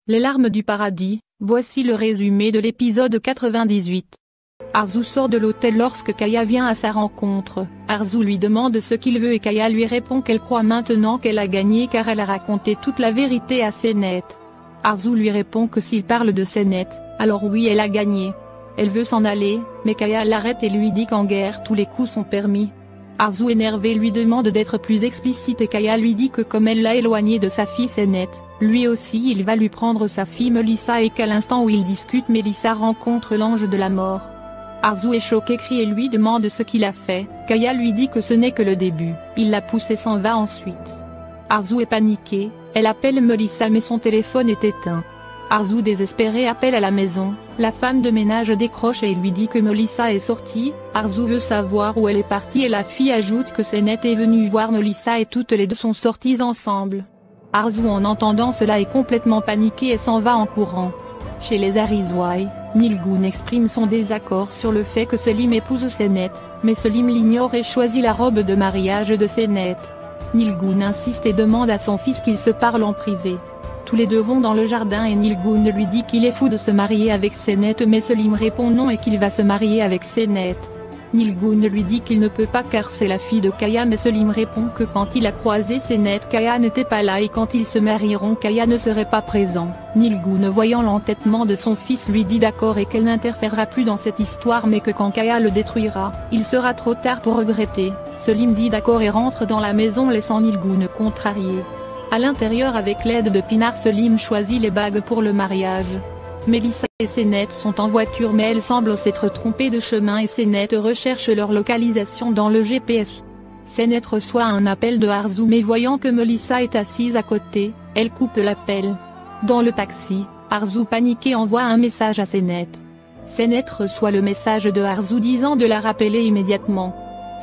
Les larmes du paradis, voici le résumé de l'épisode 98. Arzu sort de l'hôtel lorsque Kaya vient à sa rencontre. Arzu lui demande ce qu'il veut et Kaya lui répond qu'elle croit maintenant qu'elle a gagné car elle a raconté toute la vérité à Senet. Arzu lui répond que s'il parle de Senet, alors oui elle a gagné. Elle veut s'en aller, mais Kaya l'arrête et lui dit qu'en guerre tous les coups sont permis. Arzu énervé lui demande d'être plus explicite et Kaya lui dit que comme elle l'a éloigné de sa fille Senet, lui aussi il va lui prendre sa fille Melissa et qu'à l'instant où ils discutent Melissa rencontre l'ange de la mort. Arzu est choqué, crie et lui demande ce qu'il a fait. Kaya lui dit que ce n'est que le début, il la pousse et s'en va ensuite. Arzu est paniqué, elle appelle Melissa mais son téléphone est éteint. Arzu désespéré appelle à la maison, la femme de ménage décroche et lui dit que Melissa est sortie. Arzu veut savoir où elle est partie et la fille ajoute que Senet est venue voir Melissa et toutes les deux sont sorties ensemble. Arzu en entendant cela est complètement paniqué et s'en va en courant. Chez les Arizwai, Nilgun exprime son désaccord sur le fait que Selim épouse Senet, mais Selim l'ignore et choisit la robe de mariage de Senet. Nilgun insiste et demande à son fils qu'ils se parlent en privé. Tous les deux vont dans le jardin et Nilgun lui dit qu'il est fou de se marier avec Senet mais Selim répond non et qu'il va se marier avec Senet. Nilgun lui dit qu'il ne peut pas car c'est la fille de Kaya mais Selim répond que quand il a croisé Senet Kaya n'était pas là et quand ils se marieront Kaya ne serait pas présent. Nilgun voyant l'entêtement de son fils lui dit d'accord et qu'elle n'interférera plus dans cette histoire mais que quand Kaya le détruira, il sera trop tard pour regretter. Selim dit d'accord et rentre dans la maison laissant Nilgun contrarié. À l'intérieur avec l'aide de Pinar Selim choisit les bagues pour le mariage. Melissa et Senet sont en voiture mais elles semblent s'être trompées de chemin et Senet recherche leur localisation dans le GPS. Senet reçoit un appel de Arzu mais voyant que Melissa est assise à côté, elle coupe l'appel. Dans le taxi, Arzu paniqué envoie un message à Senet. Senet reçoit le message de Arzu disant de la rappeler immédiatement.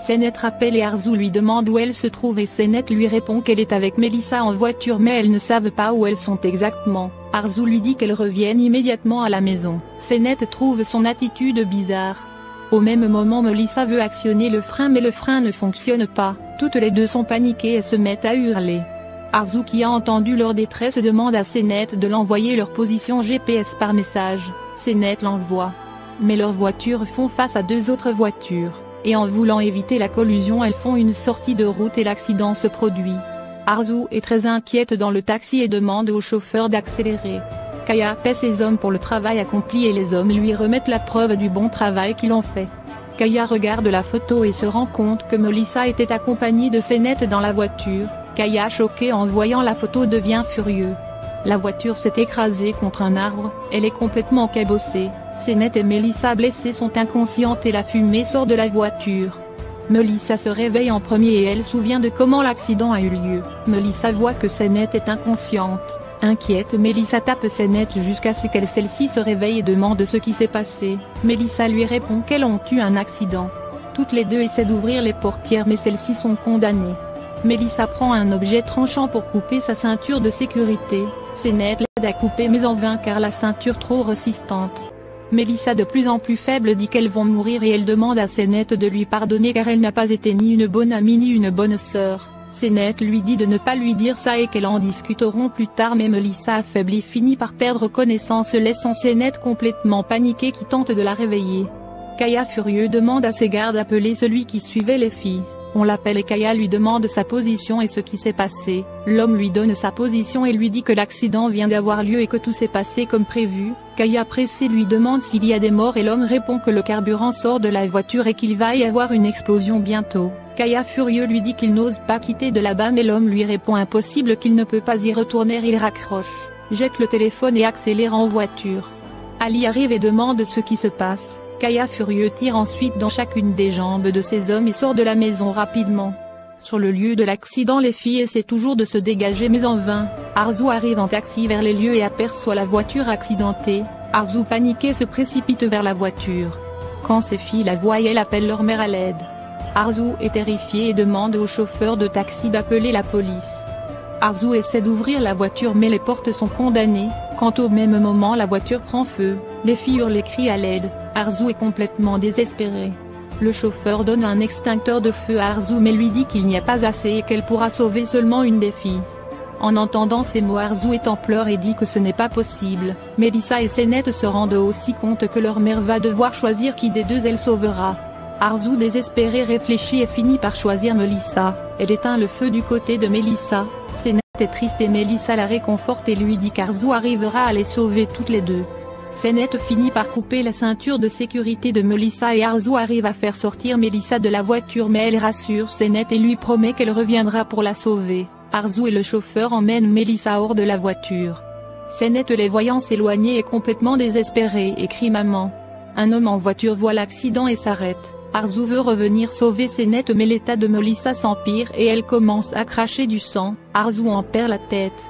Senet rappelle et Arzu lui demande où elle se trouve et Senet lui répond qu'elle est avec Melissa en voiture mais elles ne savent pas où elles sont exactement. Arzu lui dit qu'elles reviennent immédiatement à la maison. Senet trouve son attitude bizarre. Au même moment Melissa veut actionner le frein mais le frein ne fonctionne pas, toutes les deux sont paniquées et se mettent à hurler. Arzu qui a entendu leur détresse demande à Senet de l'envoyer leur position GPS par message. Senet l'envoie. Mais leurs voitures font face à deux autres voitures. Et en voulant éviter la collision elles font une sortie de route et l'accident se produit. Arzu est très inquiète dans le taxi et demande au chauffeur d'accélérer. Kaya paie ses hommes pour le travail accompli et les hommes lui remettent la preuve du bon travail qu'ils ont fait. Kaya regarde la photo et se rend compte que Melissa était accompagnée de Senet dans la voiture. Kaya choqué en voyant la photo devient furieux. La voiture s'est écrasée contre un arbre, elle est complètement cabossée. Senet et Melissa blessées sont inconscientes et la fumée sort de la voiture. Melissa se réveille en premier et elle se souvient de comment l'accident a eu lieu. Melissa voit que Senet est inconsciente. Inquiète Melissa tape Senet jusqu'à ce qu'elle celle-ci se réveille et demande ce qui s'est passé. Melissa lui répond qu'elles ont eu un accident. Toutes les deux essaient d'ouvrir les portières mais celles-ci sont condamnées. Melissa prend un objet tranchant pour couper sa ceinture de sécurité. Senet l'aide à couper mais en vain car la ceinture trop résistante. Melissa de plus en plus faible dit qu'elles vont mourir et elle demande à Senet de lui pardonner car elle n'a pas été ni une bonne amie ni une bonne sœur. Senet lui dit de ne pas lui dire ça et qu'elles en discuteront plus tard mais Melissa affaiblie finit par perdre connaissance laissant Senet complètement paniquée qui tente de la réveiller. Kaya furieux demande à ses gardes d'appeler celui qui suivait les filles. On l'appelle et Kaya lui demande sa position et ce qui s'est passé. L'homme lui donne sa position et lui dit que l'accident vient d'avoir lieu et que tout s'est passé comme prévu. Kaya pressé lui demande s'il y a des morts et l'homme répond que le carburant sort de la voiture et qu'il va y avoir une explosion bientôt. Kaya furieux lui dit qu'il n'ose pas quitter de là-bas mais l'homme lui répond impossible qu'il ne peut pas y retourner. Il raccroche, jette le téléphone et accélère en voiture. Ali arrive et demande ce qui se passe. Kaya furieux tire ensuite dans chacune des jambes de ses hommes et sort de la maison rapidement. Sur le lieu de l'accident les filles essaient toujours de se dégager mais en vain. Arzu arrive en taxi vers les lieux et aperçoit la voiture accidentée. Arzu paniqué se précipite vers la voiture. Quand ses filles la voient elles appellent leur mère à l'aide. Arzu est terrifié et demande au chauffeur de taxi d'appeler la police. Arzu essaie d'ouvrir la voiture mais les portes sont condamnées. Quand au même moment la voiture prend feu, les filles hurlent et crient à l'aide. Arzu est complètement désespéré. Le chauffeur donne un extincteur de feu à Arzu mais lui dit qu'il n'y a pas assez et qu'elle pourra sauver seulement une des filles. En entendant ces mots, Arzu est en pleurs et dit que ce n'est pas possible. Melissa et Sennett se rendent aussi compte que leur mère va devoir choisir qui des deux elle sauvera. Arzu désespéré réfléchit et finit par choisir Melissa. Elle éteint le feu du côté de Melissa. Sennett est triste et Melissa la réconforte et lui dit qu'Arzu arrivera à les sauver toutes les deux. Sennett finit par couper la ceinture de sécurité de Melissa et Arzu arrive à faire sortir Melissa de la voiture, mais elle rassure Sennett et lui promet qu'elle reviendra pour la sauver. Arzu et le chauffeur emmènent Melissa hors de la voiture. Sennett, les voyant s'éloigner, est complètement désespéré et crie maman. Un homme en voiture voit l'accident et s'arrête. Arzu veut revenir sauver Sennett, mais l'état de Melissa s'empire et elle commence à cracher du sang. Arzu en perd la tête.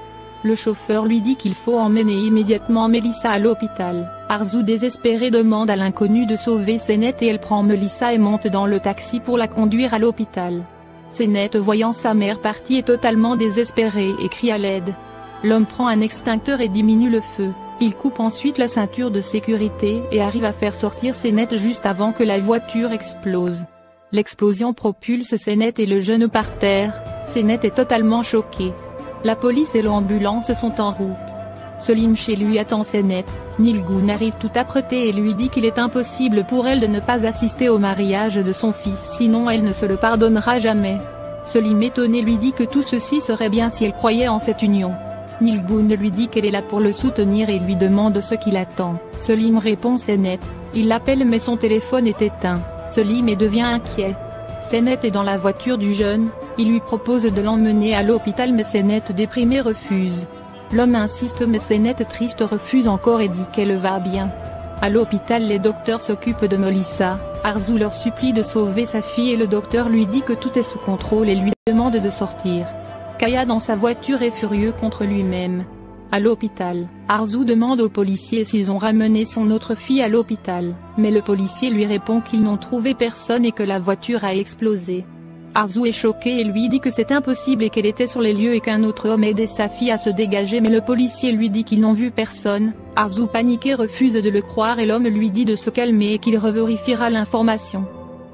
Le chauffeur lui dit qu'il faut emmener immédiatement Melissa à l'hôpital. Arzu désespéré demande à l'inconnu de sauver Sennett et elle prend Melissa et monte dans le taxi pour la conduire à l'hôpital. Sennett, voyant sa mère partie, est totalement désespéré et crie à l'aide. L'homme prend un extincteur et diminue le feu. Il coupe ensuite la ceinture de sécurité et arrive à faire sortir Sennett juste avant que la voiture explose. L'explosion propulse Sennett et le jeune par terre. Sennett est totalement choqué. La police et l'ambulance sont en route. Selim chez lui attend Sennett. Nilgun arrive tout apprêté et lui dit qu'il est impossible pour elle de ne pas assister au mariage de son fils, sinon elle ne se le pardonnera jamais. Selim étonné lui dit que tout ceci serait bien si elle croyait en cette union. Nilgun lui dit qu'elle est là pour le soutenir et lui demande ce qu'il attend. Selim répond Sennett. Il l'appelle mais son téléphone est éteint. Selim devient inquiet. Sennett est dans la voiture du jeune, il lui propose de l'emmener à l'hôpital mais Sennett déprimé refuse. L'homme insiste mais Sennett triste refuse encore et dit qu'elle va bien. À l'hôpital, les docteurs s'occupent de Melissa. Arzu leur supplie de sauver sa fille et le docteur lui dit que tout est sous contrôle et lui demande de sortir. Kaya dans sa voiture est furieux contre lui-même. À l'hôpital, Arzu demande aux policiers s'ils ont ramené son autre fille à l'hôpital, mais le policier lui répond qu'ils n'ont trouvé personne et que la voiture a explosé. Arzu est choqué et lui dit que c'est impossible et qu'elle était sur les lieux et qu'un autre homme aidait sa fille à se dégager, mais le policier lui dit qu'ils n'ont vu personne. Arzu paniqué refuse de le croire et l'homme lui dit de se calmer et qu'il revérifiera l'information.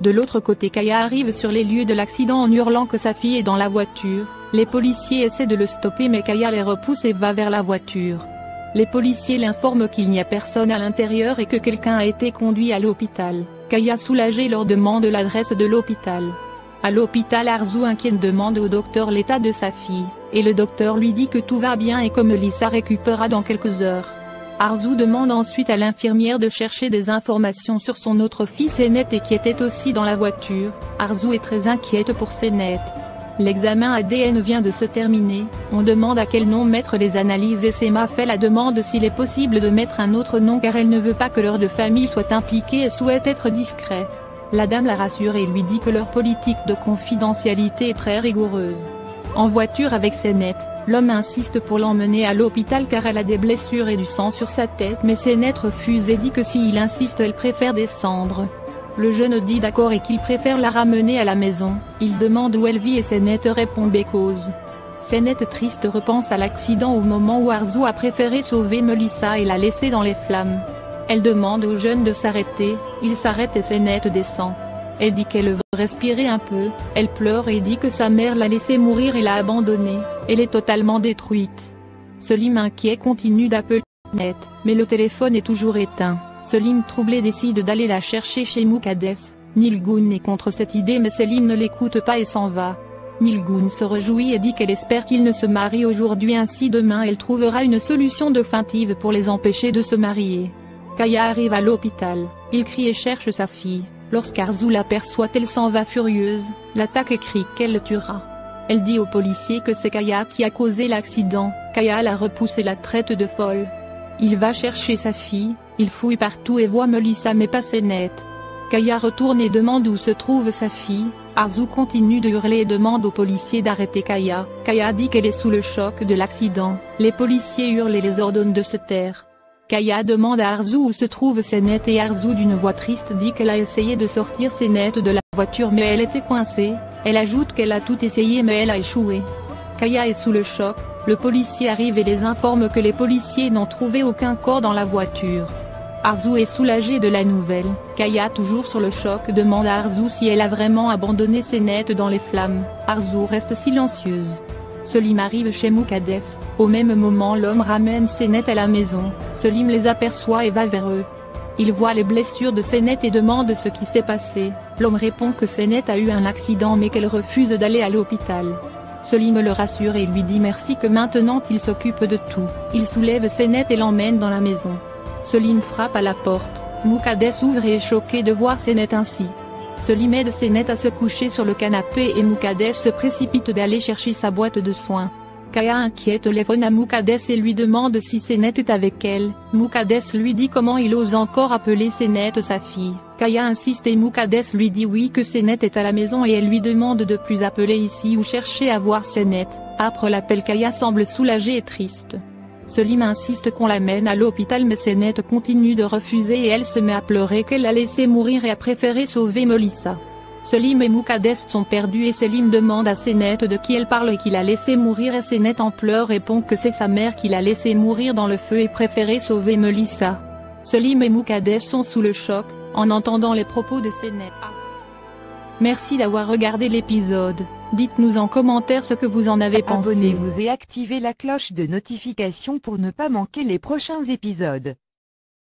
De l'autre côté, Kaya arrive sur les lieux de l'accident en hurlant que sa fille est dans la voiture. Les policiers essaient de le stopper mais Kaya les repousse et va vers la voiture. Les policiers l'informent qu'il n'y a personne à l'intérieur et que quelqu'un a été conduit à l'hôpital. Kaya soulagé leur demande l'adresse de l'hôpital. À l'hôpital, Arzu inquiet demande au docteur l'état de sa fille, et le docteur lui dit que tout va bien et que Melissa récupérera dans quelques heures. Arzu demande ensuite à l'infirmière de chercher des informations sur son autre fils Sennett et qui était aussi dans la voiture. Arzu est très inquiète pour Sennett. L'examen ADN vient de se terminer, on demande à quel nom mettre les analyses et Sema fait la demande s'il est possible de mettre un autre nom car elle ne veut pas que leur de famille soit impliquée et souhaite être discret. La dame la rassure et lui dit que leur politique de confidentialité est très rigoureuse. En voiture avec Sennett, l'homme insiste pour l'emmener à l'hôpital car elle a des blessures et du sang sur sa tête mais Sennett refuse et dit que s'il insiste elle préfère descendre. Le jeune dit d'accord et qu'il préfère la ramener à la maison. Il demande où elle vit et Sennett répond Bécause. Sennett triste repense à l'accident au moment où Arzu a préféré sauver Melissa et la laisser dans les flammes. Elle demande au jeune de s'arrêter, il s'arrête et Sennett descend. Elle dit qu'elle veut respirer un peu, elle pleure et dit que sa mère l'a laissée mourir et l'a abandonnée, elle est totalement détruite. Selim inquiet continue d'appeler Sennett, mais le téléphone est toujours éteint. Selim troublé décide d'aller la chercher chez Muqaddes. Nilgun est contre cette idée mais Selim ne l'écoute pas et s'en va. Nilgun se réjouit et dit qu'elle espère qu'ils ne se marient aujourd'hui ainsi demain elle trouvera une solution définitive pour les empêcher de se marier. Kaya arrive à l'hôpital, il crie et cherche sa fille. Lorsqu'Arzu l'aperçoit elle s'en va furieuse, l'attaque et crie qu'elle le tuera. Elle dit aux policiers que c'est Kaya qui a causé l'accident, Kaya la repousse et la traite de folle. Il va chercher sa fille, il fouille partout et voit Melissa mais pas Sennett. Kaya retourne et demande où se trouve sa fille, Arzu continue de hurler et demande aux policiers d'arrêter Kaya. Kaya dit qu'elle est sous le choc de l'accident, les policiers hurlent et les ordonnent de se taire. Kaya demande à Arzu où se trouve Sennett et Arzu d'une voix triste dit qu'elle a essayé de sortir Sennett de la voiture mais elle était coincée, elle ajoute qu'elle a tout essayé mais elle a échoué. Kaya est sous le choc, le policier arrive et les informe que les policiers n'ont trouvé aucun corps dans la voiture. Arzu est soulagée de la nouvelle, Kaya toujours sur le choc demande à Arzu si elle a vraiment abandonné Sennett dans les flammes, Arzu reste silencieuse. Selim arrive chez Muqaddes. Au même moment l'homme ramène Senet à la maison. Selim les aperçoit et va vers eux. Il voit les blessures de Senet et demande ce qui s'est passé. L'homme répond que Senet a eu un accident mais qu'elle refuse d'aller à l'hôpital. Selim le rassure et lui dit merci que maintenant il s'occupe de tout. Il soulève Senet et l'emmène dans la maison. Selim frappe à la porte. Muqaddes ouvre et est choqué de voir Senet ainsi. Selim aide Senet à se coucher sur le canapé et Muqaddes se précipite d'aller chercher sa boîte de soins. Kaya inquiète téléphone à Muqaddes et lui demande si Senet est avec elle. Muqaddes lui dit comment il ose encore appeler Senet sa fille. Kaya insiste et Muqaddes lui dit oui que Senet est à la maison et elle lui demande de plus appeler ici ou chercher à voir Senet. Après l'appel, Kaya semble soulagée et triste. Selim insiste qu'on l'amène à l'hôpital mais Senet continue de refuser et elle se met à pleurer qu'elle a laissé mourir et a préféré sauver Melissa. Selim et Muqaddes sont perdus et Selim demande à Senet de qui elle parle et qu'il a laissé mourir et Senet en pleurs répond que c'est sa mère qui l'a laissé mourir dans le feu et préféré sauver Melissa. Selim et Muqaddes sont sous le choc, en entendant les propos de Senet. Merci d'avoir regardé l'épisode. Dites-nous en commentaire ce que vous en avez pensé. Abonnez-vous et activez la cloche de notification pour ne pas manquer les prochains épisodes.